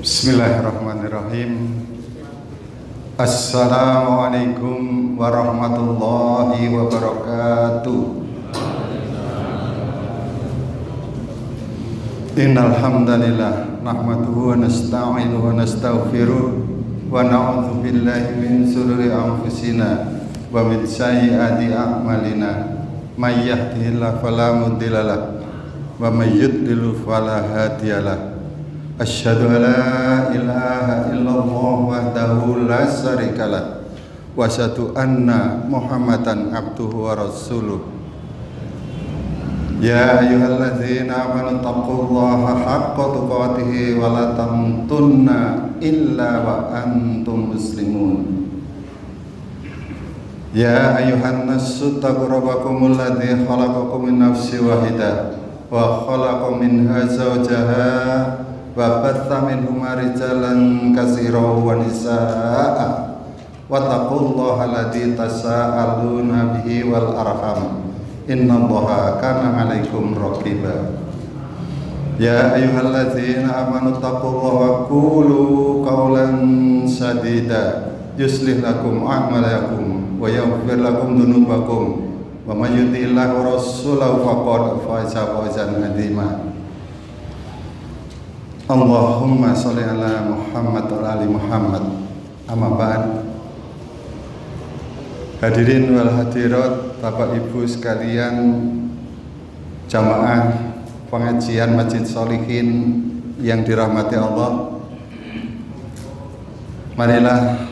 Bismillahirrahmanirrahim. Assalamualaikum warahmatullahi wabarakatuh. Innal hamdalillah nahmaduhu wa nasta'inuhu wa nastaghfiruh wa na'udzu billahi min shururi anfusina wa min sayyiati a'malina. May yahdihillahu fala mudilla lahu wa may yudlil fala hadiya lahu. Asyhadu an la ilaha illallah wahdahu la syarikalah wa asyhadu anna Muhammadan abduhu wa rasuluh. Ya ayyuhalladzina amanu taqullaha haqqa tuqatih wa la tamutunna illa wa antum muslimun. Ya ayyuhan nasu taqu rabbakumul ladzi khalaqakum min nafsin wahidah wa khalaqa minha zawjaha wa batha minhuma rijalan katsiran wa nisaa'a wattaqullaha alladzi tasaaluna bihi wal arham innallaha kana 'alaikum raqiba. Ya ayyuhalladzina amanu taqullaha wa qulu qawlan sadida yuslih lakum a'malakum wa yaghfir lakum dzunubakum wa may yuti'illah wa rasulahu faqad faza fawzan 'azima. Allahumma sholli ala Muhammad wa ali Muhammad. Amma ba'd. Hadirin wal hadirat, Bapak Ibu sekalian, jamaah pengajian Masjid Sholihin yang dirahmati Allah. Marilah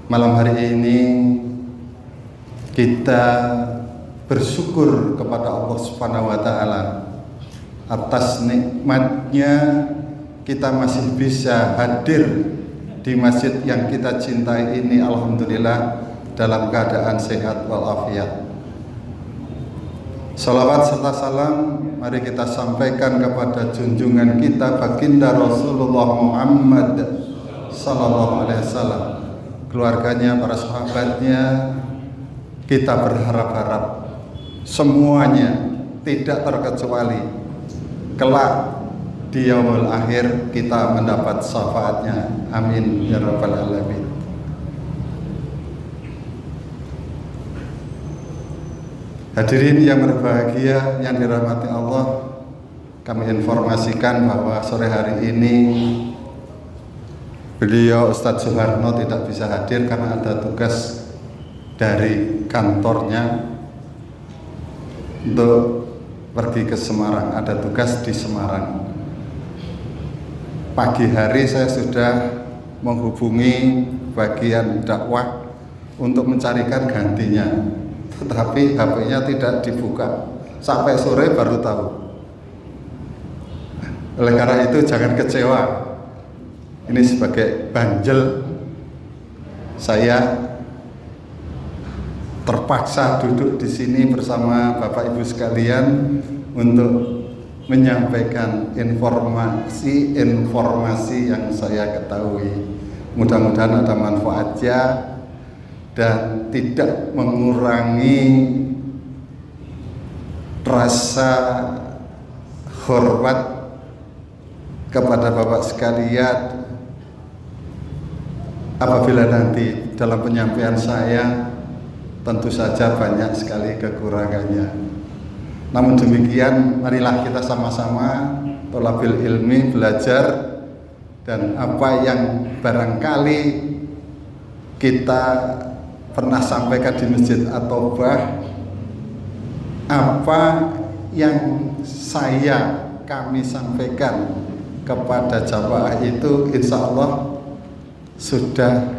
malam hari ini kita bersyukur kepada Allah Subhanahu wa taala atas nikmatnya kita masih bisa hadir di masjid yang kita cintai ini, alhamdulillah, dalam keadaan sehat walafiat. Salawat serta salam mari kita sampaikan kepada junjungan kita baginda Rasulullah Muhammad sallallahu alaihi wasallam, keluarganya, para sahabatnya. Kita berharap-harap semuanya tidak terkecuali kelak di yaumul akhir kita mendapat syafaatnya. Amin ya rabbal alamin. Hadirin yang berbahagia yang dirahmati Allah, kami informasikan bahwa sore hari ini beliau Ustadz Soeharno tidak bisa hadir karena ada tugas dari kantornya untuk pergi ke Semarang, ada tugas di Semarang. Pagi hari saya sudah menghubungi bagian dakwah untuk mencarikan gantinya, tetapi HP-nya tidak dibuka. Sampai sore baru tahu. Oleh karena itu jangan kecewa. Ini sebagai banjel, saya terpaksa duduk di sini bersama Bapak Ibu sekalian untuk menyampaikan informasi yang saya ketahui. Mudah-mudahan ada manfaatnya dan tidak mengurangi rasa hormat kepada Bapak sekalian apabila nanti dalam penyampaian saya tentu saja banyak sekali kekurangannya. Namun demikian, marilah kita sama-sama thalabil ilmi, belajar, dan apa yang barangkali kita pernah sampaikan di Masjid At-Taubah, apa yang kami sampaikan kepada jamaah itu insya Allah sudah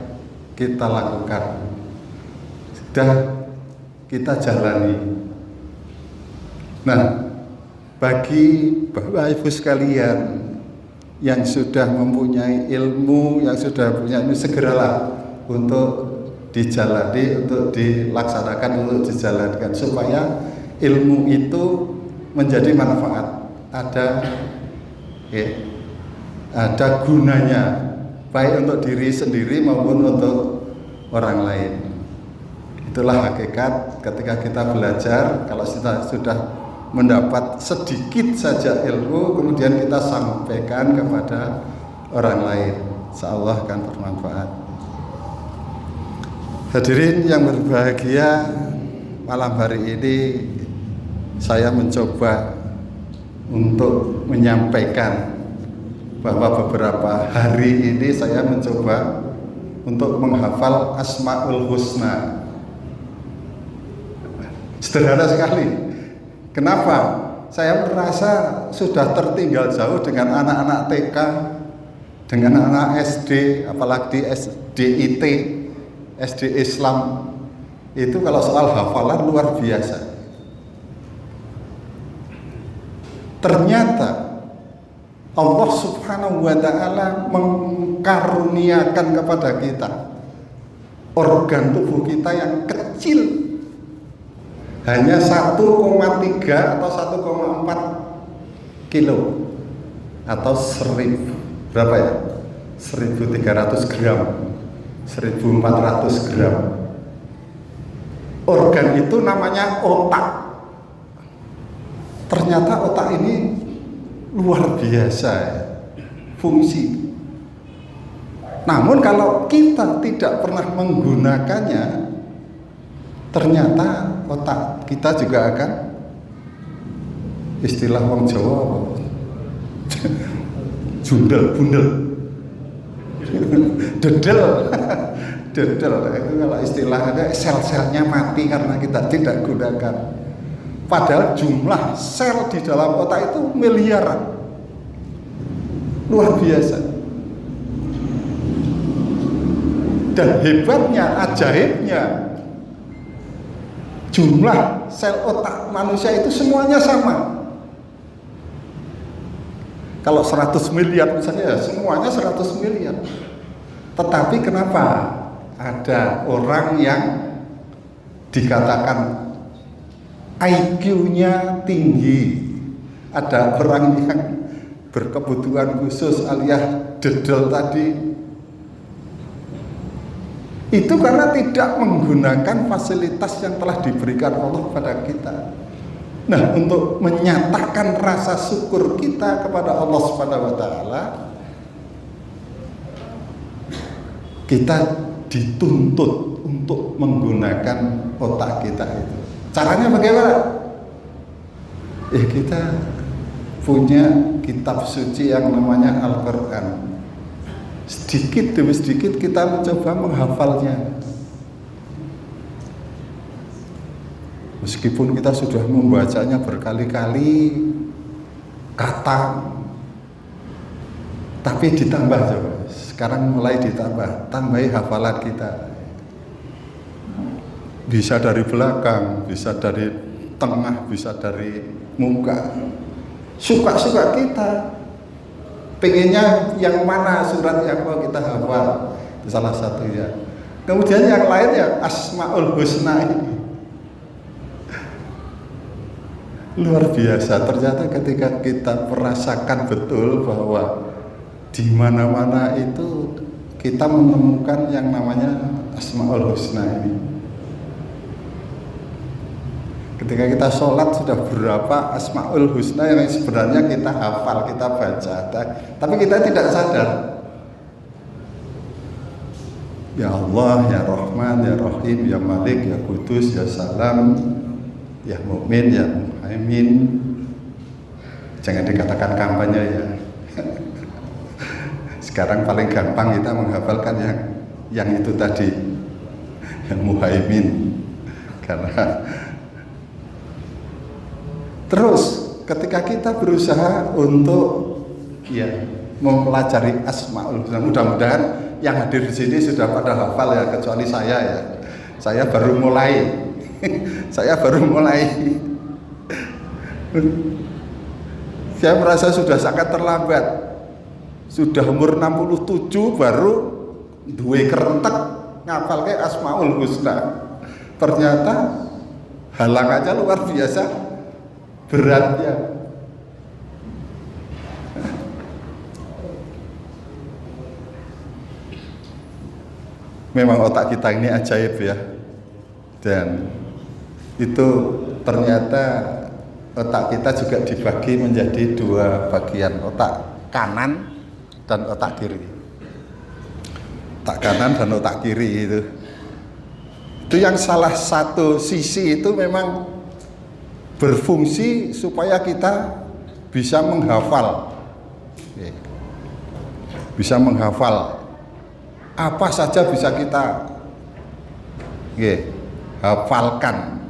kita lakukan, sudah kita jalani. Nah, bagi Bapak Ibu sekalian yang sudah mempunyai ilmu, yang sudah punya ini, segeralah untuk dijalani, untuk dilaksanakan, untuk dijalankan supaya ilmu itu menjadi manfaat, ada gunanya, baik untuk diri sendiri maupun untuk orang lain. Itulah hakikat ketika kita belajar. Kalau kita sudah mendapat sedikit saja ilmu, kemudian kita sampaikan kepada orang lain. Insyaallah akan bermanfaat. Hadirin yang berbahagia, malam hari ini saya mencoba untuk menyampaikan bahwa beberapa hari ini saya mencoba untuk menghafal Asmaul Husna. Sederhana sekali. Kenapa? Saya merasa sudah tertinggal jauh dengan anak-anak TK, dengan anak SD, apalagi SD IT, SD Islam. Itu kalau soal hafalan luar biasa. Ternyata Allah Subhanahu wa ta'ala mengkaruniakan kepada kita organ tubuh kita yang kecil, hanya 1,3 atau 1,4 kilo atau 1000, berapa ya? 1300 gram, 1400 gram. Organ itu namanya otak. Ternyata otak ini luar biasa ya, fungsi. Namun kalau kita tidak pernah menggunakannya, ternyata otak kita juga akan, istilah wong Jawa, jundel, bundel, dedel, dedel. Itu kalau istilahnya sel-selnya mati karena kita tidak gunakan. Padahal jumlah sel di dalam otak itu miliaran, luar biasa. Dan hebatnya, ajaibnya, jumlah sel otak manusia itu semuanya sama. Kalau 100 miliar misalnya, semuanya 100 miliar. Tetapi kenapa ada orang yang dikatakan IQ-nya tinggi, ada orang yang berkebutuhan khusus alias dedel tadi, itu karena tidak menggunakan fasilitas yang telah diberikan Allah pada kita. Nah, untuk menyatakan rasa syukur kita kepada Allah Subhanahu wa ta'ala, kita dituntut untuk menggunakan otak kita itu. Caranya bagaimana? Ya, kita punya kitab suci yang namanya Al-Quran. Sedikit demi sedikit kita mencoba menghafalnya. Meskipun kita sudah membacanya berkali-kali, kata, tapi ditambah coba. Sekarang mulai ditambah, tambahi hafalan kita. Bisa dari belakang, bisa dari tengah, bisa dari muka. Suka-suka kita. Pengennya yang mana surat yang mau kita hafal, itu salah satunya. Kemudian yang lain ya Asmaul Husna ini. Luar biasa. Ternyata ketika kita merasakan betul bahwa di mana-mana itu kita menemukan yang namanya Asmaul Husna ini. Ketika kita sholat sudah berapa Asmaul Husna yang sebenarnya kita hafal, kita baca, tapi kita tidak sadar. Ya Allah, Ya Rahman, Ya Rahim, Ya Malik, Ya Kudus, Ya Salam, Ya Mukmin, Ya Muhaimin. Jangan dikatakan kampanye ya. Sekarang paling gampang kita menghafalkan yang itu tadi, yang Muhaimin, karena terus ketika kita berusaha untuk mempelajari Asmaul Husna, mudah-mudahan yang hadir di sini sudah pada hafal ya, kecuali saya ya. Saya baru mulai. Saya baru mulai. Saya merasa sudah sangat terlambat. Sudah umur 67 baru duwe kerentek ngapal ke Asmaul Husna. Ternyata halangannya luar biasa beratnya. Memang otak kita ini ajaib ya. Dan itu ternyata otak kita juga dibagi menjadi dua bagian, otak kanan dan otak kiri. Otak kanan dan otak kiri itu yang salah satu sisi itu memang berfungsi supaya kita bisa menghafal. Bisa menghafal apa saja bisa kita hafalkan.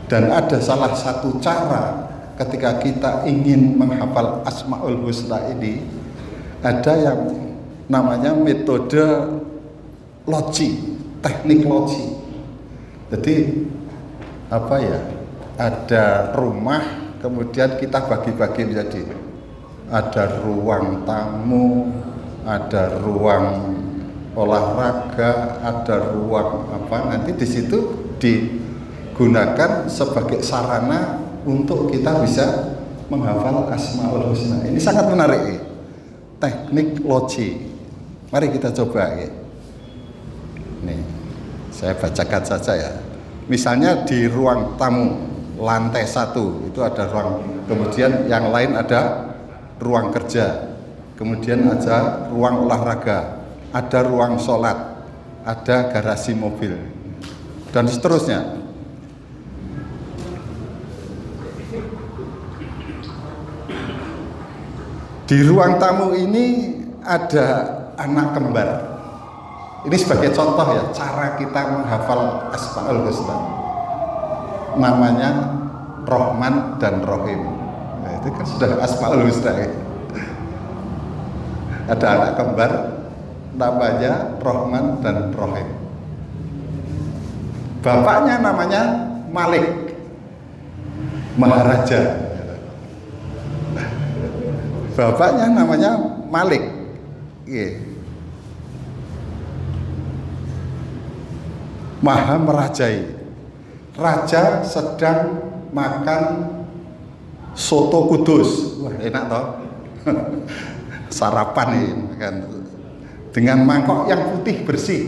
Dan ada salah satu cara ketika kita ingin menghafal Asmaul Husna ini, ada yang namanya metode loci, teknik loci. Jadi apa ya? Ada rumah, kemudian kita bagi-bagi menjadi ada ruang tamu, ada ruang olahraga, ada ruang apa. Nanti di situ digunakan sebagai sarana untuk kita bisa menghafal Asmaul Husna. Ini sangat menarik, teknik loci. Mari kita coba ya. Nih, saya bacakan saja ya. Misalnya di ruang tamu lantai 1 itu ada ruang, kemudian yang lain ada ruang kerja, kemudian ada ruang olahraga, ada ruang sholat, ada garasi mobil, dan seterusnya. Di ruang tamu ini ada anak kembar. Ini sebagai contoh ya, cara kita menghafal Asmaul Husna. Namanya Rahman dan Rahim. Nah, itu kan sudah Asmaul Husna ya. Ada anak kembar, namanya Rahman dan Rahim. Bapaknya namanya Malik, Maharaja. Bapaknya namanya Malik. Maha merajai. Raja sedang makan soto kudus. Wah, enak toh. Sarapan ini kan, dengan mangkok yang putih bersih.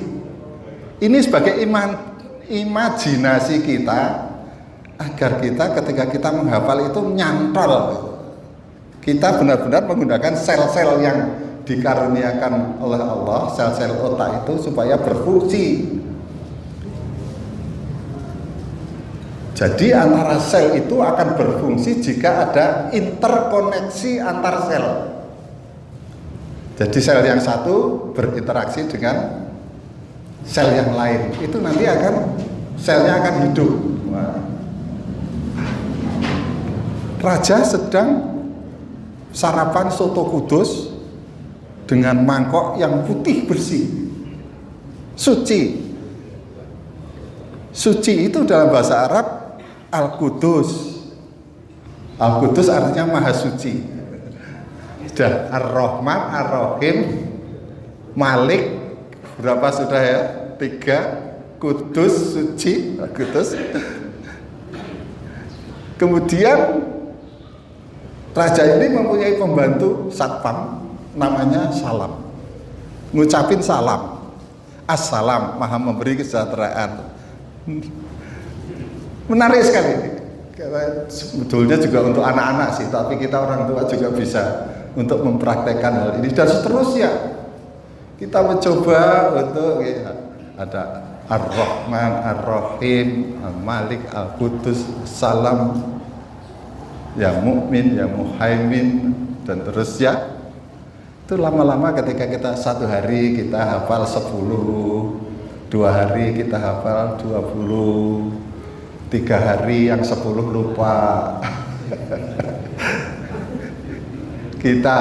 Ini sebagai imajinasi kita agar kita ketika kita menghafal itu nyantol. Kita benar-benar menggunakan sel-sel yang dikaruniakan oleh Allah, sel-sel otak itu supaya berfungsi. Jadi antara sel itu akan berfungsi jika ada interkoneksi antar sel. Jadi sel yang satu berinteraksi dengan sel yang lain, itu nanti selnya akan hidup. Raja sedang sarapan soto kudus dengan mangkok yang putih bersih, suci. Suci itu dalam bahasa Arab Al-Qudus. Al-Qudus artinya maha suci. Sudah Ar-Rahman, Ar-Rahim, Malik, berapa sudah ya? 3, Kudus, suci, Kudus. Kemudian raja ini mempunyai pembantu satpam namanya Salam. Ngucapin salam. Assalam, maha memberi kesejahteraan. Menarik sekali. Sebetulnya juga untuk anak-anak sih, tapi kita orang tua juga bisa untuk mempraktekkan hal ini dan seterusnya. Kita mencoba untuk ada Ar-Rahman, Ar-Rahim, Al-Malik, Al-Qudus, Salam, ya Mukmin, ya Muhaimin, dan terus ya. Itu lama-lama ketika kita satu hari kita hafal 10, 2 hari kita hafal 20, 3 hari yang 10 lupa. Kita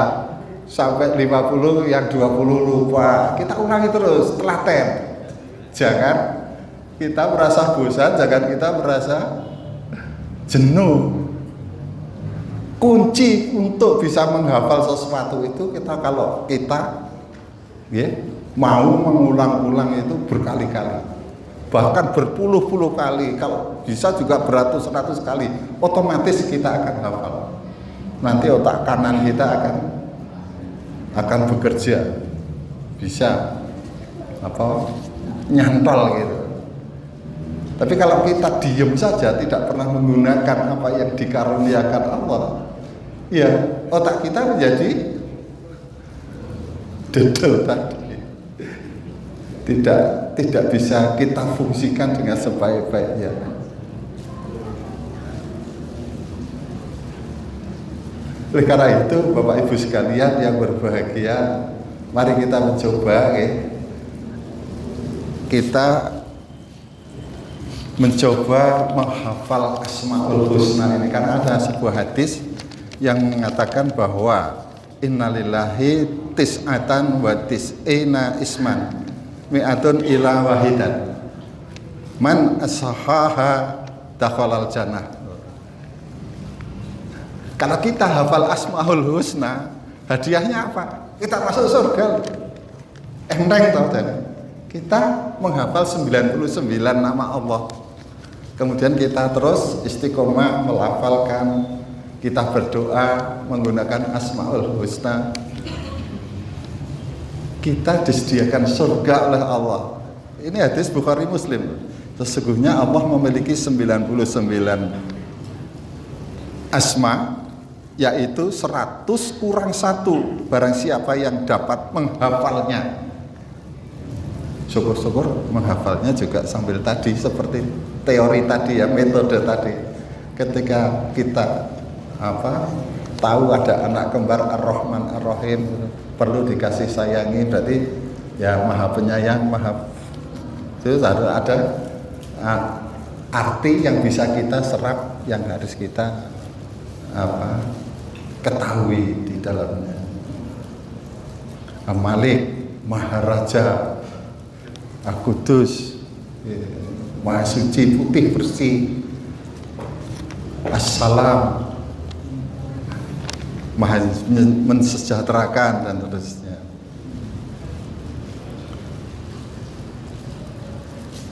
sampai 50 yang 20 lupa. Kita ulangi terus, telaten. Jangan kita merasa bosan, jangan kita merasa jenuh. Kunci untuk bisa menghafal sesuatu itu kalau kita mau mengulang-ulang itu berkali-kali, bahkan berpuluh-puluh kali, kalau bisa juga beratus-ratus kali, otomatis kita akan hafal. Nanti otak kanan kita akan bekerja, bisa nyantol gitu. Tapi kalau kita diem saja tidak pernah menggunakan apa yang dikaruniakan Allah, ya otak kita menjadi dodol tadi, tidak bisa kita fungsikan dengan sebaik-baiknya. Oleh karena itu Bapak Ibu sekalian yang berbahagia, mari kita mencoba kita mencoba menghafal Asmaul Husna ini, karena ada sebuah hadis yang mengatakan bahwa innalillahi tis'atan wa tis'ina isman mi'atun ila wahidan man asahaha dakhalal jannah. Kalau kita hafal Asmaul Husna, hadiahnya apa? Kita masuk surga. Enteng toh, kita menghafal 99 nama Allah. Kemudian kita terus istiqomah melafalkan, kita berdoa menggunakan Asmaul Husna. Kita disediakan surga oleh Allah. Ini hadis Bukhari Muslim. Sesungguhnya Allah memiliki 99 asma, yaitu 100 kurang 1 barang siapa yang dapat menghafalnya. Syukur-syukur menghafalnya juga sambil tadi seperti teori tadi ya, metode tadi. Ketika kita tahu ada anak kembar Ar-Rahman Ar-Rahim, perlu dikasih sayangi, berarti ya Maha Penyayang, Maha, itu ada arti yang bisa kita serap, yang harus kita ketahui di dalamnya. Malik, Maharaja, Al-Qudus, Maha Suci, putih bersih, Assalam, Maha mensejahterakan, dan seterusnya.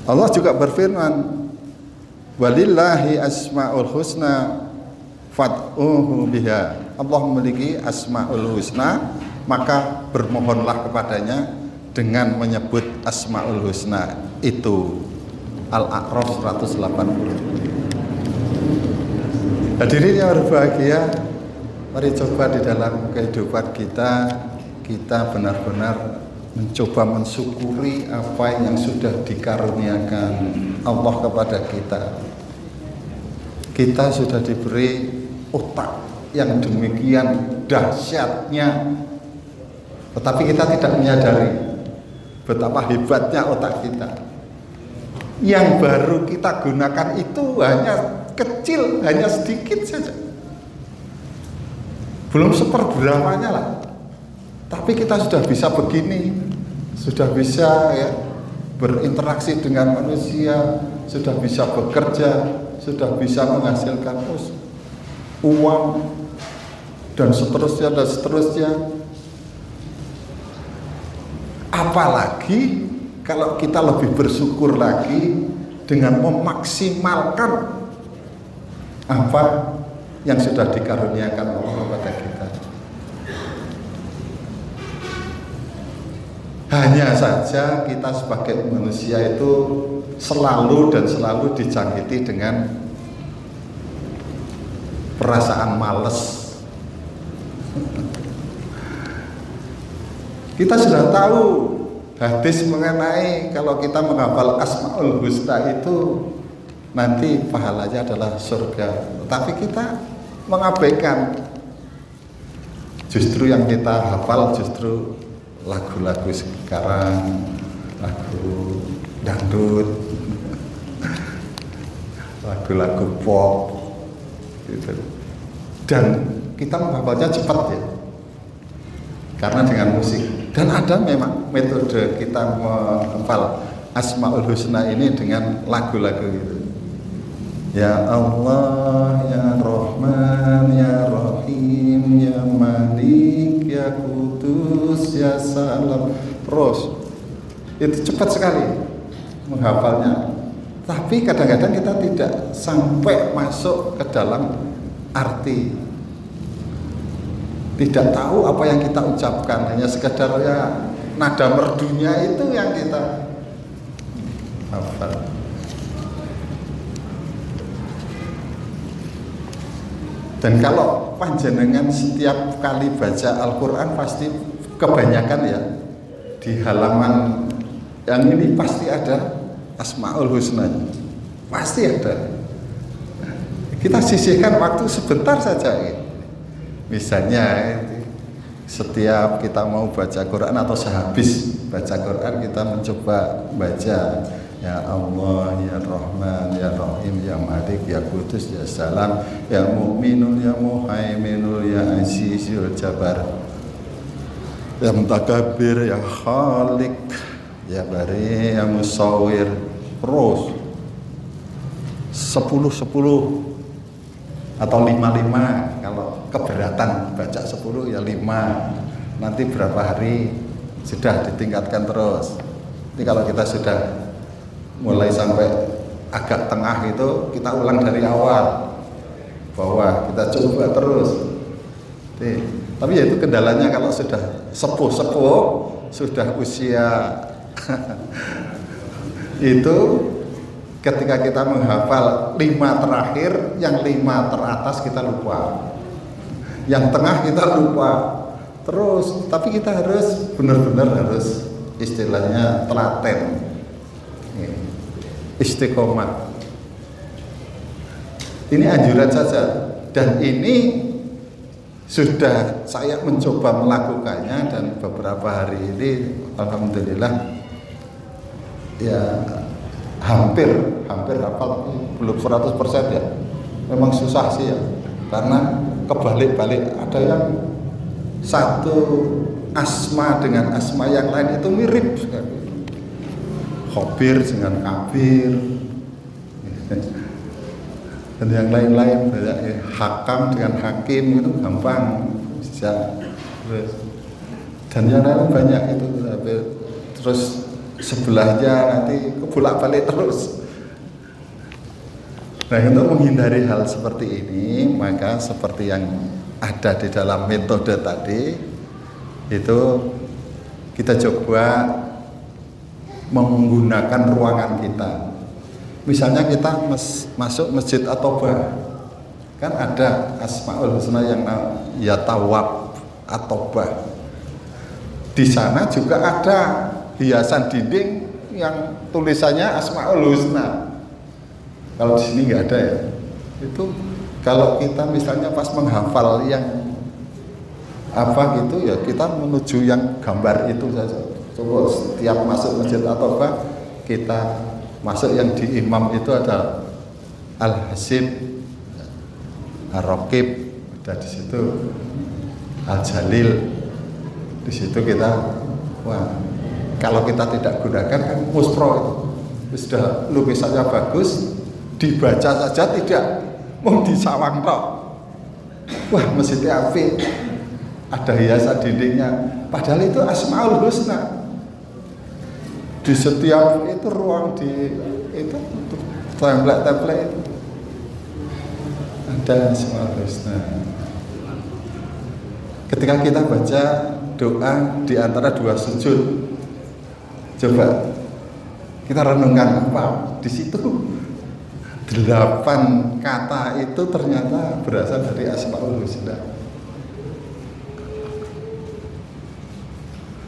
Allah juga berfirman, walillahi asmaul husna fad'uhu biha. Allah memiliki asmaul husna, maka bermohonlah kepadanya dengan menyebut asmaul husna itu. Al-A'raf 180. Hadirin yang berbahagia, mari coba di dalam kehidupan kita benar-benar mencoba mensyukuri apa yang sudah dikaruniakan Allah kepada kita. Kita sudah diberi otak yang demikian dahsyatnya, tetapi kita tidak menyadari betapa hebatnya otak kita. Yang baru kita gunakan itu hanya kecil, hanya sedikit saja, belum seperberapanya lah. Tapi kita sudah bisa begini, sudah bisa ya berinteraksi dengan manusia, sudah bisa bekerja, sudah bisa menghasilkan uang, dan seterusnya dan seterusnya. Apalagi kalau kita lebih bersyukur lagi dengan memaksimalkan apa yang sudah dikaruniakan Allah kepada kita. Hanya saja kita sebagai manusia itu selalu dijangkiti dengan perasaan malas. Kita sudah tahu hadis mengenai kalau kita menghafal Asmaul Husna itu nanti pahalanya adalah surga. Tapi kita mengabaikan. Justru yang kita hafal justru lagu-lagu sekarang, lagu dangdut, lagu-lagu pop gitu. Dan kita menghafalnya cepat ya, karena dengan musik. Dan ada memang metode kita menghafal Asmaul Husna ini dengan lagu-lagu gitu. Ya Allah, Ya Rahman, Ya Rahim, Ya Malik, Ya Qudus, Ya Salam. Terus itu cepat sekali menghafalnya. Tapi kadang-kadang kita tidak sampai masuk ke dalam arti, tidak tahu apa yang kita ucapkan, hanya sekedar ya nada merdunya itu yang kita hafal. Dan kalau panjenengan setiap kali baca Al-Quran pasti kebanyakan ya di halaman yang ini pasti ada Asmaul Husna, pasti ada. Kita sisihkan waktu sebentar saja. Misalnya setiap kita mau baca Quran atau sehabis baca Quran kita mencoba baca ya Allah, ya Rahman, ya Rahim, ya Malik, ya Qudus, ya Salam, ya Mu'minun, ya Muhaiminul, ya Azizul Jabbar, ya Mutakabbir, ya Khalik, ya Bari, ya Musawwir. Terus 10 atau 5 kalau keberatan baca 10 ya 5. Nanti berapa hari sudah ditingkatkan terus. Ini kalau kita sudah mulai sampai agak tengah itu kita ulang dari awal bawah, kita coba terus. Tapi ya itu kendalanya kalau sudah sepuh sudah usia itu ketika kita menghafal 5 terakhir, yang 5 teratas kita lupa, yang tengah kita lupa terus. Tapi kita harus benar-benar harus istilahnya telaten, istiqomah. Ini anjuran saja, dan ini sudah saya mencoba melakukannya, dan beberapa hari ini alhamdulillah ya hampir hafal, belum 100% ya. Memang susah sih ya, karena kebalik-balik, ada yang satu asma dengan asma yang lain itu mirip sekali. Khobir dengan kabir dan yang lain-lain, hakam dengan hakim itu gampang bisa. Dan yang lain banyak itu, terus sebelahnya nanti kebolak-balik terus. Nah, untuk menghindari hal seperti ini, maka seperti yang ada di dalam metode tadi itu kita coba menggunakan ruangan kita. Misalnya kita masuk masjid At-Taubah, kan ada Asmaul Husna yang Yatawab At-Taubah. Di sana juga ada hiasan dinding yang tulisannya Asmaul Husna. Kalau di sini nggak ada ya. Itu kalau kita misalnya pas menghafal yang apa gitu ya, kita menuju yang gambar itu saja. Coba setiap masuk masjid At-Taubah kita masuk yang di imam itu ada Al-Hasib, Ar-Raqib, ada di situ Al-Jalil. Di situ kita, wah, kalau kita tidak gunakan kan muspro itu. Sudah lukisannya bagus, dibaca saja tidak, mau disawang tok. Wah, masjidnya apik, ada hiasan dindingnya, padahal itu Asmaul Husna. Di setiap itu ruang di itu template itu ada Asmaul Husna. Ketika kita baca doa di antara 2 sujud, coba kita renungkan apa di situ. 8 kata itu ternyata berasal dari Asmaul Husna.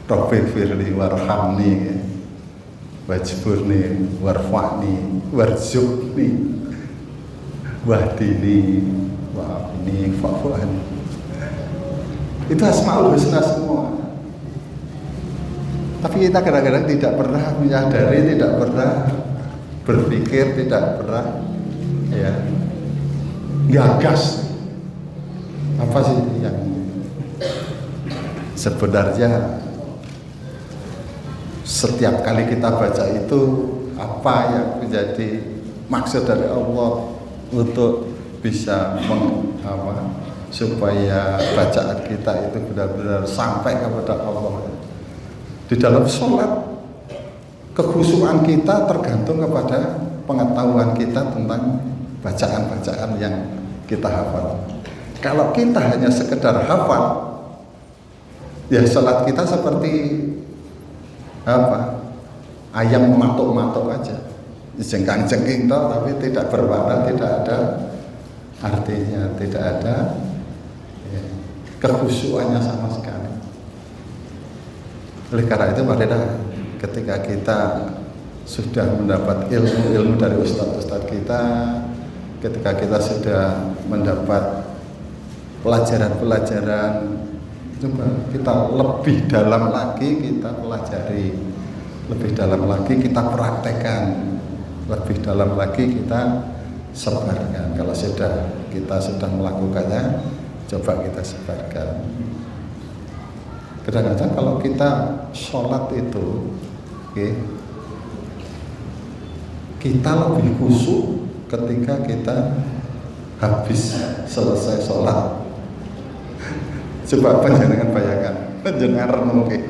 Rabbi firli warhamni, wajburni warfa'ni warzuqni wahdini wa'afini fa'fu'ani. Itu Asmaul Husna semua. Tapi kita kadang-kadang tidak pernah menyadari, tidak pernah berpikir, tidak pernah ya gagas apa sih yang sebenarnya setiap kali kita baca itu, apa yang menjadi maksud dari Allah untuk bisa supaya bacaan kita itu benar-benar sampai kepada Allah. Di dalam sholat, kekhusyuan kita tergantung kepada pengetahuan kita tentang bacaan-bacaan yang kita hafal. Kalau kita hanya sekedar hafal, ya sholat kita seperti apa? Ayam matuk-matuk aja, jengkang-jengking toh, tapi tidak berwarna, tidak ada artinya tidak ada ya, kekhusyuannya sama sekali. Oleh karena itu marilah ketika kita sudah mendapat ilmu dari ustadz-ustadz kita, ketika kita sudah mendapat pelajaran-pelajaran, coba kita lebih dalam lagi kita pelajari, lebih dalam lagi kita praktekkan, lebih dalam lagi kita sebarkan. Kalau kita sudah melakukannya, coba kita sebarkan. Kadang-kadang kalau kita sholat itu, kita lebih khusyuk ketika kita habis selesai sholat. Coba panjenengan bayangkan, panjenengan renung ke,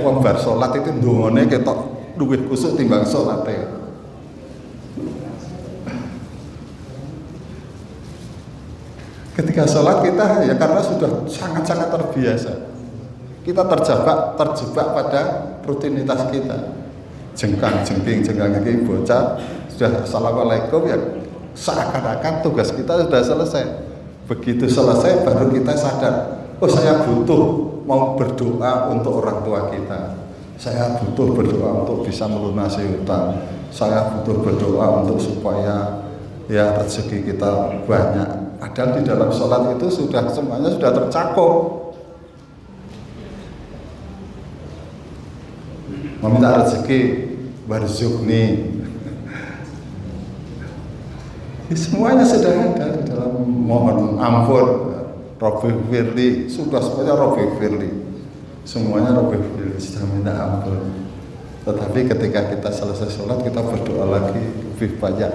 wong bar sholat itu ndongone ketok luwih khusyuk timbang sholatnya. Ketika sholat kita ya karena sudah sangat-sangat terbiasa, kita terjebak pada rutinitas kita, jengking bocah sudah assalamualaikum ya seakan-akan tugas kita sudah selesai. Begitu selesai baru kita sadar, oh saya butuh mau berdoa untuk orang tua kita, saya butuh berdoa untuk bisa melunasi hutang, saya butuh berdoa untuk supaya ya rezeki kita banyak. Padahal di dalam sholat itu semuanya sudah tercakup. Meminta rezeki, warzuqni, semuanya sudah ada di dalam mohon ampun, Rabbi firli, sudah semuanya Rabbi firli, semuanya Rabbi firli, sudah minta ampun. Tetapi ketika kita selesai sholat kita berdoa lagi lebih banyak,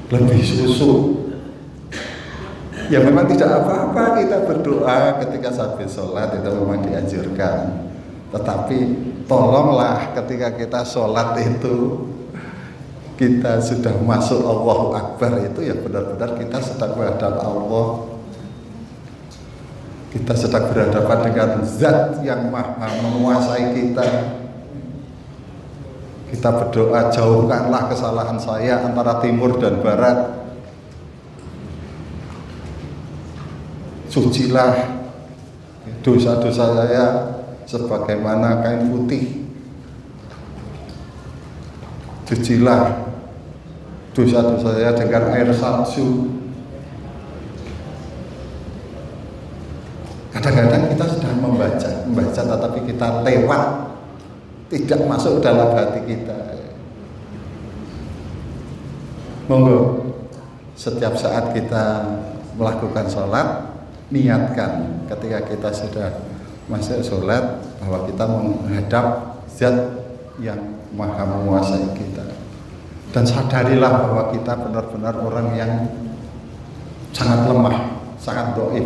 lebih khusyuk. Ya memang tidak apa-apa kita berdoa ketika habis sholat, itu memang dianjurkan. Tetapi tolonglah ketika kita sholat itu kita sudah masuk Allahu Akbar itu ya benar-benar kita sedang berhadapan Allah. Kita sedang berhadapan dengan Zat yang Maha menguasai kita. Kita berdoa, jauhkanlah kesalahan saya antara timur dan barat. Sucilah dosa-dosa saya sebagaimana kain putih. Cucilah dosa-dosa saya dengan air salju. Kadang-kadang kita sudah membaca tetapi kita lewat, tidak masuk dalam hati kita. Monggo setiap saat kita melakukan sholat, niatkan ketika kita sudah masuk sholat bahwa kita menghadap Zat yang Maha menguasai kita, dan sadarilah bahwa kita benar-benar orang yang sangat lemah, sangat dhaif.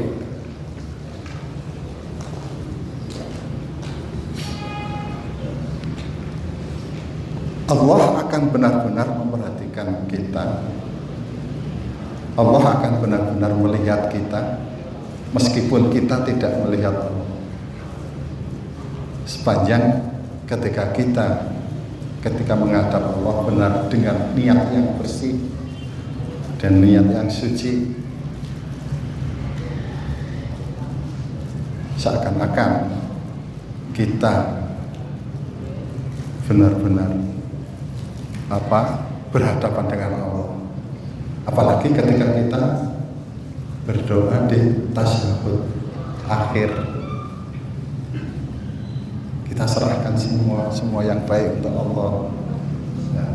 Allah akan benar-benar memperhatikan kita. Allah akan benar-benar melihat kita meskipun kita tidak melihat Allah. Sepanjang ketika menghadap Allah benar dengan niat yang bersih dan niat yang suci, seakan-akan kita benar-benar berhadapan dengan Allah. Apalagi ketika kita berdoa di tasyahud akhir, kita serahkan semua yang baik untuk Allah. Ya,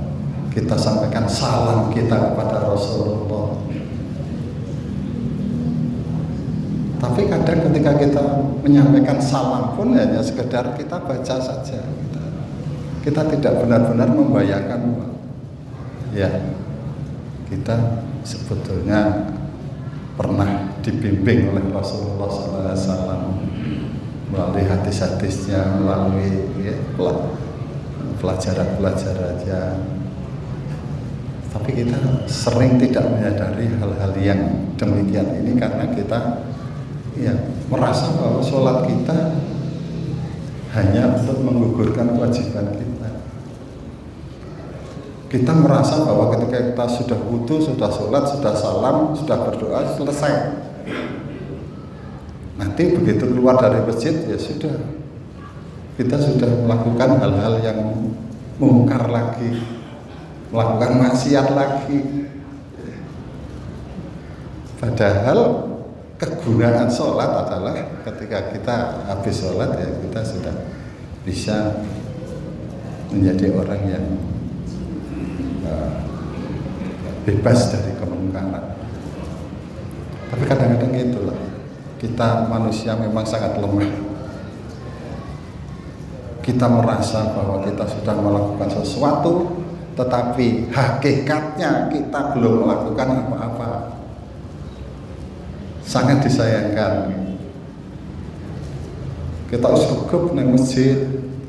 kita sampaikan salam kita kepada Rasulullah. Tapi kadang ketika kita menyampaikan salam pun hanya sekedar kita baca saja. Kita tidak benar-benar membayangkan ya kita sebetulnya pernah dibimbing oleh Rasulullah SAW melalui hadis-hadisnya, melalui pelajaran-pelajarannya. Tapi kita sering tidak menyadari hal-hal yang demikian ini karena kita merasa bahwa sholat kita hanya untuk menggugurkan kewajiban kita. kita merasa bahwa ketika kita sudah wudu, sudah sholat, sudah salam, sudah berdoa, selesai. Nanti begitu keluar dari masjid, ya sudah, kita sudah melakukan hal-hal yang mungkar lagi, melakukan maksiat lagi. Padahal kegunaan sholat adalah ketika kita habis sholat, ya kita sudah bisa menjadi orang yang bebas dari kemungkaran. Tapi kadang-kadang itulah, kita manusia memang sangat lemah. Kita merasa bahwa kita sudah melakukan sesuatu, tetapi hakikatnya kita belum melakukan apa-apa. Sangat disayangkan. Kita harus regep nang masjid,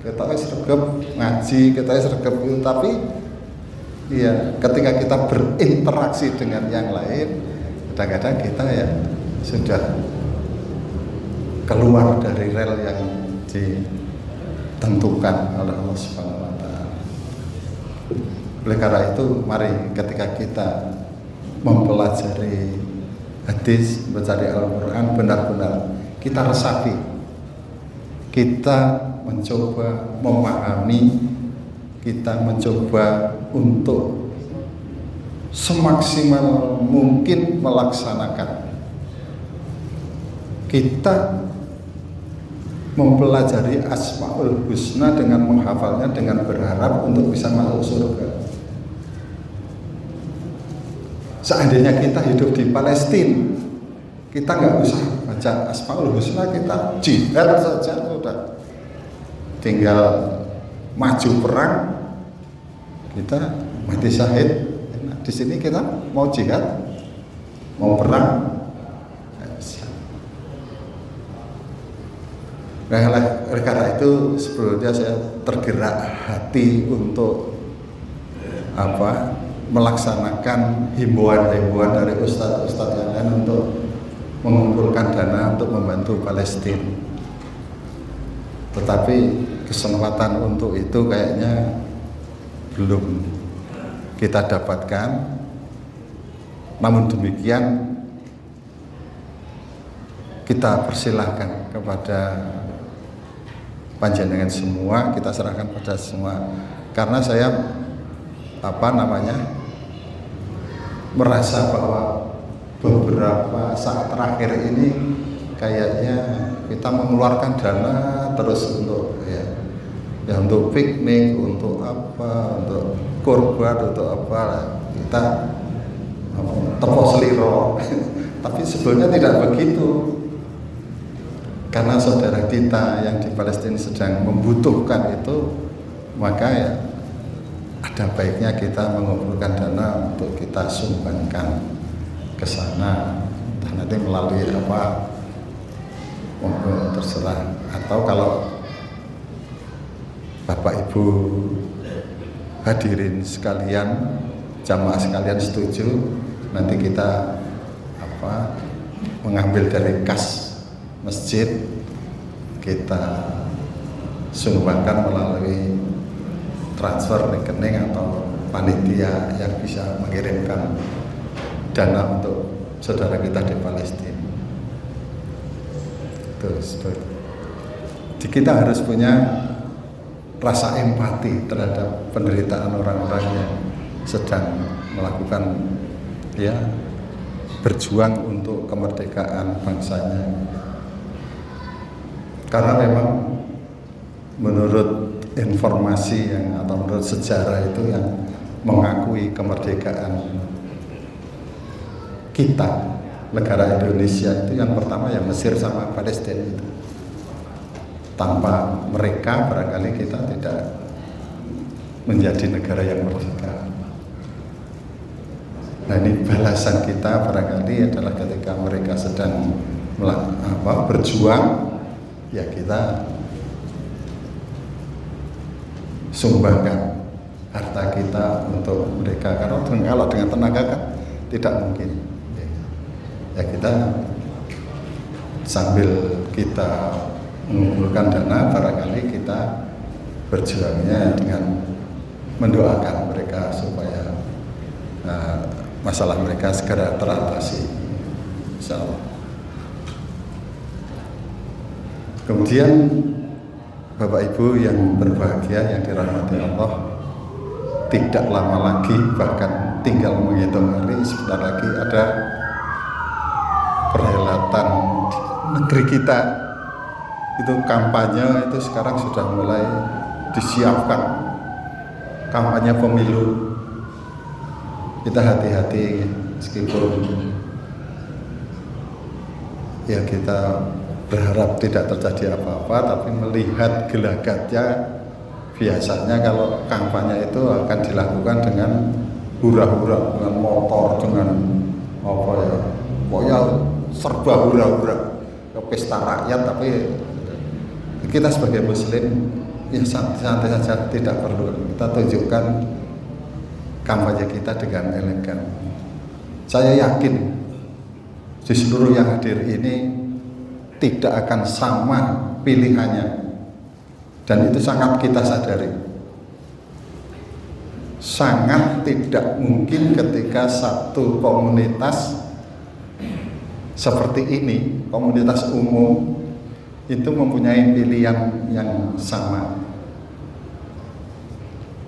kita harus regep ngaji, kita harus regep itu, tapi ya ketika kita berinteraksi dengan yang lain, kadang-kadang kita ya sudah keluar dari rel yang ditentukan oleh Allah Subhanahu wa Ta'ala. Oleh karena itu, mari ketika kita mempelajari hadis, mencari Al-Quran, benar-benar kita resapi, kita mencoba memahami, kita mencoba untuk semaksimal mungkin melaksanakan. Kita mempelajari Asmaul Husna dengan menghafalnya, dengan berharap untuk bisa masuk surga. Seandainya kita hidup di Palestina, kita nggak usah baca Asmaul Husna, kita jihad saja sudah, tinggal maju perang, kita mati syahid. Nah, di sini kita mau jihad, mau perang, nah, oleh karena itu sebelumnya saya tergerak hati untuk melaksanakan himbauan-himbauan dari ustadz-ustadz yang lain untuk mengumpulkan dana untuk membantu Palestina. Tetapi kesempatan untuk itu kayaknya belum kita dapatkan. Namun demikian, kita persilahkan kepada panjenengan semua, kita serahkan pada semua. Karena saya merasa bahwa beberapa saat terakhir ini kayaknya kita mengeluarkan dana terus untuk untuk piknik, untuk untuk kurban, untuk kita tepos seliro. Tapi sebetulnya tidak begitu, karena saudara kita yang di Palestina sedang membutuhkan itu, maka ya ada baiknya kita mengumpulkan dana untuk kita sumbangkan ke sana. Entah nanti melalui terserah, atau kalau Bapak Ibu hadirin sekalian, jamaah sekalian setuju, nanti kita mengambil dari kas masjid, kita sumbangkan melalui transfer rekening atau panitia yang bisa mengirimkan dana untuk saudara kita di Palestina. Terus kita harus punya rasa empati terhadap penderitaan orang-orang yang sedang melakukan berjuang untuk kemerdekaan bangsanya. Karena memang menurut informasi atau menurut sejarah itu yang mengakui kemerdekaan kita, negara Indonesia itu yang pertama ya Mesir sama Palestina itu. Tanpa mereka barangkali kita tidak menjadi negara yang merdeka. Nah, ini balasan kita barangkali adalah ketika mereka sedang berjuang, ya kita sumbangkan harta kita untuk mereka. Karena kalau dengan tenaga kan tidak mungkin. Ya kita sambil kita mengumpulkan dana, barangkali kita berjuangnya dengan mendoakan mereka supaya masalah mereka segera teratasi, insyaallah. Kemudian Bapak Ibu yang berbahagia, yang dirahmati Allah, tidak lama lagi, bahkan tinggal menghitung hari, sebentar lagi ada perhelatan di negeri kita. Itu kampanye itu sekarang sudah mulai disiapkan, kampanye pemilu. Kita hati-hati, meskipun ya kita berharap tidak terjadi apa-apa, tapi melihat gelagatnya, biasanya kalau kampanye itu akan dilakukan dengan hura-hura, dengan motor, dengan apa ya, pokoknya serba hura-hura, ke pesta rakyat. Tapi kita sebagai muslim ya santai saja, tidak perlu. Kita tunjukkan kampanye kita dengan elegan. Saya yakin di seluruh yang hadir ini tidak akan sama pilihannya, dan itu sangat kita sadari. Sangat tidak mungkin ketika satu komunitas seperti ini, komunitas umum, itu mempunyai pilihan yang sama.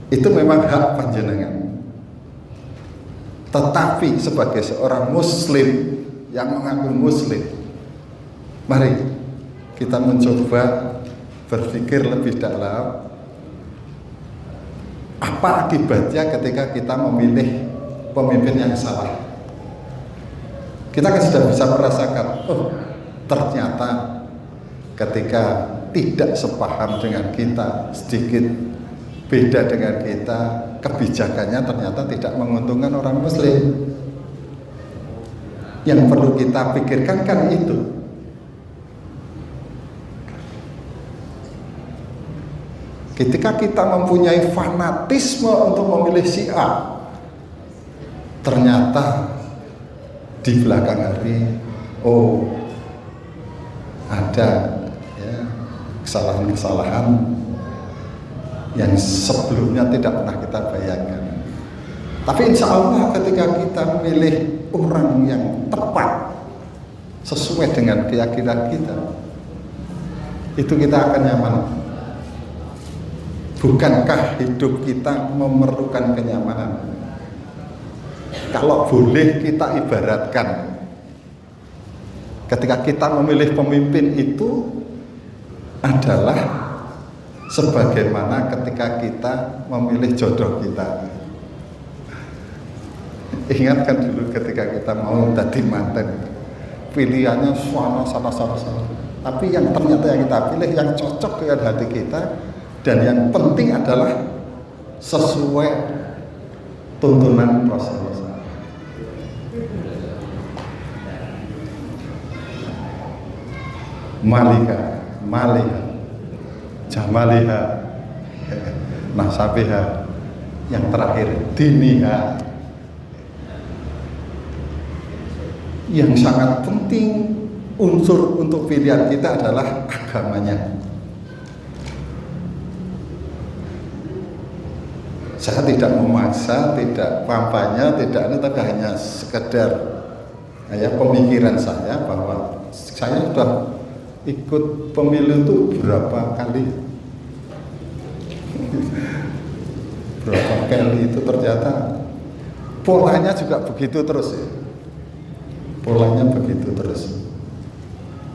Itu memang hak panjenengan. Tetapi sebagai seorang muslim yang mengaku muslim, mari kita mencoba berpikir lebih dalam, apa akibatnya ketika kita memilih pemimpin yang salah. Kita kan sudah bisa merasakan, oh ternyata ketika tidak sepaham dengan kita, sedikit beda dengan kita, kebijakannya ternyata tidak menguntungkan orang muslim. Yang perlu kita pikirkan kan itu. Ketika kita mempunyai fanatisme untuk memilih si A, ternyata di belakang hari, oh ada ya, kesalahan-kesalahan yang sebelumnya tidak pernah kita bayangkan. Tapi insya Allah ketika kita memilih orang yang tepat sesuai dengan keyakinan kita, itu kita akan nyaman. Bukankah hidup kita memerlukan kenyamanan? Kalau boleh kita ibaratkan, ketika kita memilih pemimpin itu adalah sebagaimana ketika kita memilih jodoh kita. Ingatkan dulu ketika kita mau jadi manten, pilihannya sana. Tapi yang ternyata yang kita pilih yang cocok dengan hati kita, dan yang penting adalah sesuai tuntunan Rasulullah. Maliha, jamaliha, nasabiha, yang terakhir diniha. Yang sangat penting unsur untuk pilihan kita adalah agamanya. Saya tidak memaksa, tidak kampanye, tidak ini, tapi hanya sekedar ya, pemikiran saya bahwa saya sudah ikut pemilu itu berapa kali itu ternyata polanya juga begitu terus ya. Polanya begitu terus.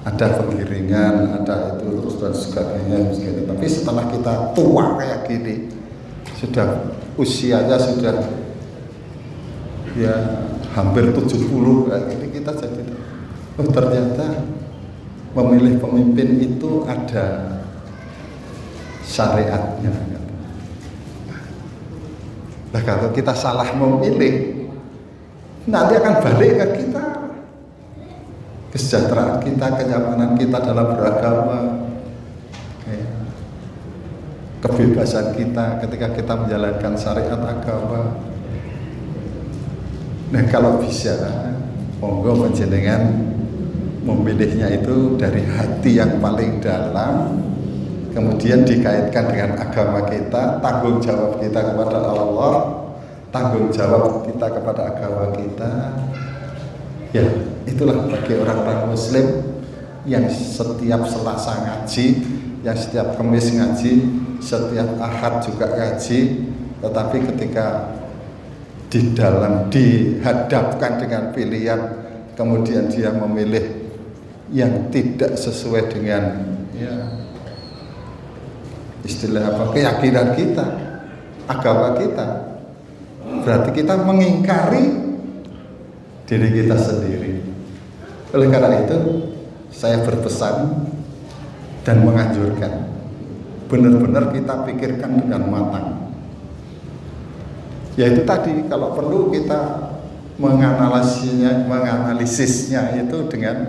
Ada penggiringan, ada itu terus dan sebagainya. Tapi setelah kita tua kayak gini, sudah usianya sudah ya hampir 70 kayak gini, kita jadi oh ternyata memilih pemimpin itu ada syariatnya. Nah kalau kita salah memilih, nanti akan balik ke kita, kesejahteraan kita, kenyamanan kita dalam beragama, kebebasan kita ketika kita menjalankan syariat agama. Nah kalau bisa, monggo panjenengan memilihnya itu dari hati yang paling dalam, kemudian dikaitkan dengan agama kita, tanggung jawab kita kepada Allah, tanggung jawab kita kepada agama kita, ya itulah bagi orang-orang muslim yang setiap Selasa ngaji, yang setiap Kamis ngaji, setiap Ahad juga ngaji, tetapi ketika dihadapkan dengan pilihan, kemudian dia memilih yang tidak sesuai dengan istilah apa, keyakinan kita, agama kita, berarti kita mengingkari diri kita sendiri. Oleh karena itu saya berpesan dan menganjurkan, benar-benar kita pikirkan dengan matang. Yaitu tadi, kalau perlu kita menganalisisnya itu dengan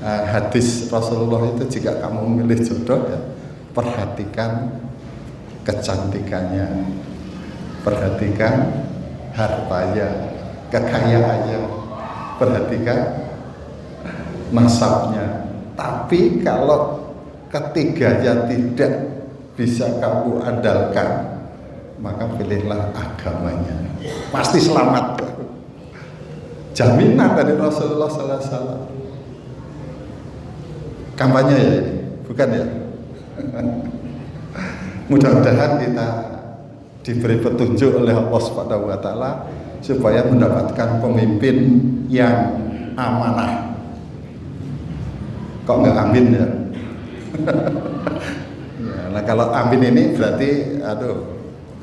hadis Rasulullah itu, jika kamu memilih jodoh, ya, perhatikan kecantikannya, perhatikan hartanya, kekayaannya, perhatikan nasabnya. Tapi kalau ketiganya tidak bisa kamu andalkan, maka pilihlah agamanya, pasti selamat. Jaminan dari Rasulullah SAW. Kampanye ya ini, bukan ya? Mudah-mudahan kita diberi petunjuk oleh Allah Subhanahu wa Ta'ala supaya mendapatkan pemimpin yang amanah. Kok nggak amin ya? Nah kalau amin ini berarti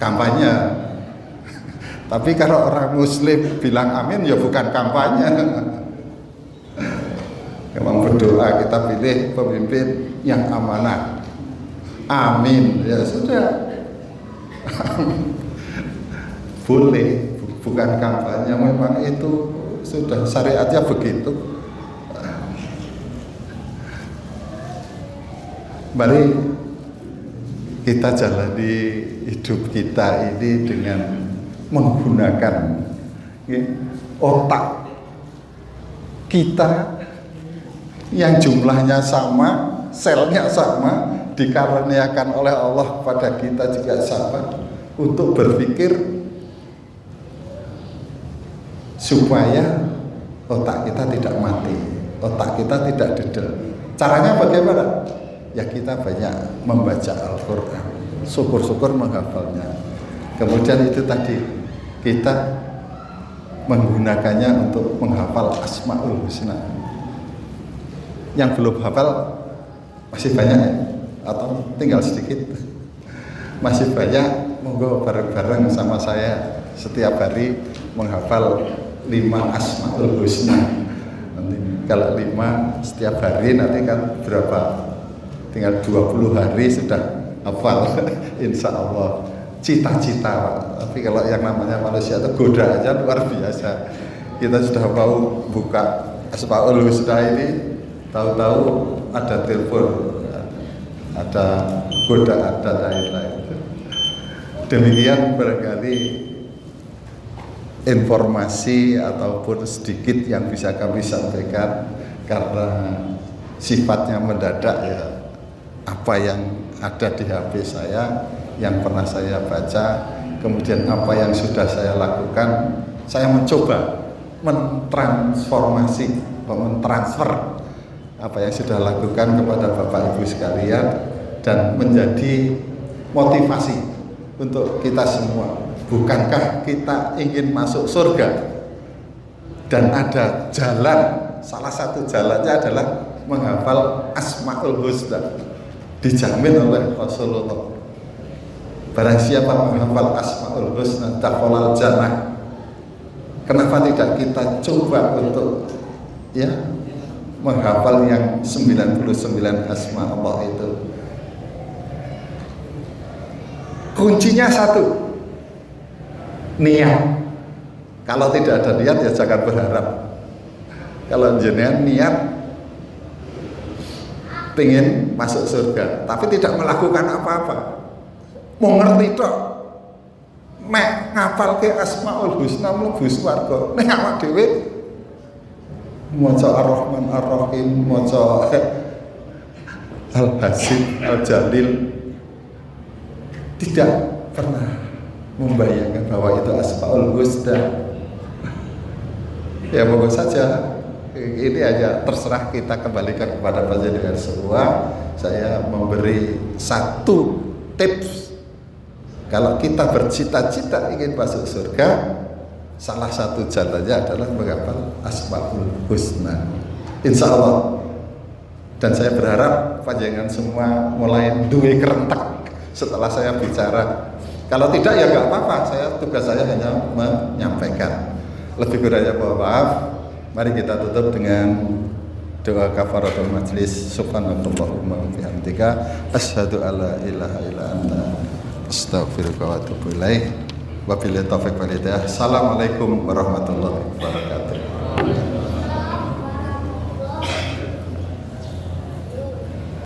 kampanye. Tapi kalau orang muslim bilang amin, ya bukan kampanye. Memang berdoa kita pilih pemimpin yang amanah. Amin, ya sudah. Boleh, bukan kampanye, memang itu sudah syariatnya begitu. Mari kita jalani hidup kita ini dengan menggunakan otak kita yang jumlahnya sama, selnya sama, dikaruniakan oleh Allah pada kita juga sama, untuk berpikir supaya otak kita tidak mati, otak kita tidak dedel. Caranya bagaimana? Ya kita banyak membaca Al-Quran, syukur-syukur menghafalnya. Kemudian itu tadi, kita menggunakannya untuk menghafal Asmaul Husna. Yang belum hafal masih banyak ya? Atau tinggal sedikit? Masih banyak, monggo bareng-bareng sama saya setiap hari menghafal 5 Asmaul Husna. Nanti kalau 5 setiap hari, nanti kan berapa? Tinggal 20 hari sudah hafal. Insya Allah. Cita-cita. Tapi kalau yang namanya manusia itu godaannya luar biasa. Kita sudah mau buka Asmaul Husna ini, tahu-tahu ada telepon, ada godaan dan lain-lain. Demikian barangkali informasi ataupun sedikit yang bisa kami sampaikan, karena sifatnya mendadak ya. Apa yang ada di HP saya, yang pernah saya baca, kemudian apa yang sudah saya lakukan, saya mencoba mentransformasi, mentransfer apa yang sudah lakukan kepada Bapak Ibu sekalian, dan menjadi motivasi untuk kita semua. Bukankah kita ingin masuk surga? Dan ada jalan, salah satu jalannya adalah menghafal Asmaul Husna. Dijamin oleh Rasulullah, barang siapa menghafal Asmaul Husna dakhalal jannah. Kenapa tidak kita coba untuk menghafal yang 99 asma Allah itu? Kuncinya satu, niat. Kalau tidak ada niat ya jangan berharap. Kalau jenengan niat pengen masuk surga, tapi tidak melakukan apa-apa, mau ngerti tok, nek ngapal ke Asmaul Husna mlebu swarga, nek awak dhewe maca Ar-Rahman Ar-Rahim, maca Al-Hasim Al-Jalil, tidak pernah membayangkan bahwa itu Asmaul Husna. Ya monggo saja, ini aja terserah, kita kembalikan kepada panjenengan semua. Saya memberi satu tips, kalau kita bercita-cita ingin masuk surga, salah satu jalannya adalah menghafal Asmaul Husna, insya Allah. Dan saya berharap panjenengan semua mulai duwe kerentak setelah saya bicara. Kalau tidak ya nggak apa-apa, tugas saya hanya menyampaikan. Lebih kurangnya mohon maaf. Mari kita tutup dengan doa kafaratul majlis. Subhanallahumma wa bihamdika asyhadu alla ilaha illa anta astaghfiruka wa atubu ilaik. Wabillahi taufiq wal hidayah. Assalamualaikum warahmatullahi wabarakatuh.